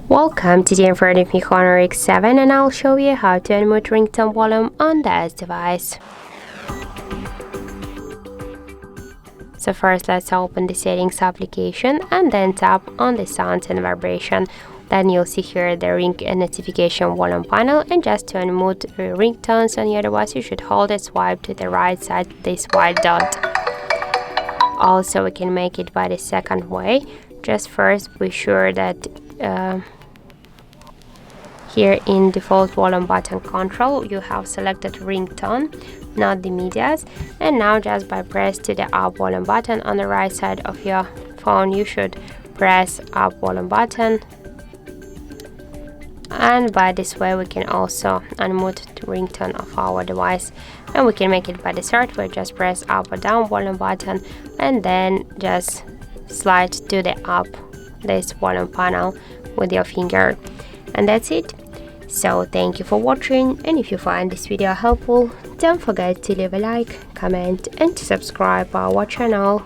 Welcome to the HardReset.Info Honor X7, and I'll show you how to unmute ringtone volume on this device. So first let's open the settings application and then tap on the sounds and vibration. Then you'll see here the ring and notification volume panel, and just to unmute ringtones on your device you should hold and swipe to the right side this white dot. Also we can make it by the second way. Just first be sure that here in default volume button control you have selected ringtone, not the medias, and now just by press to the up volume button on the right side of your phone you should press up volume button, and by this way we can also unmute the ringtone of our device. And we can make it by the third way, just press up or down volume button and then just slide to the up this volume panel with your finger, and that's it. So thank you for watching, and if you find this video helpful, don't forget to leave a like, comment and to subscribe our channel.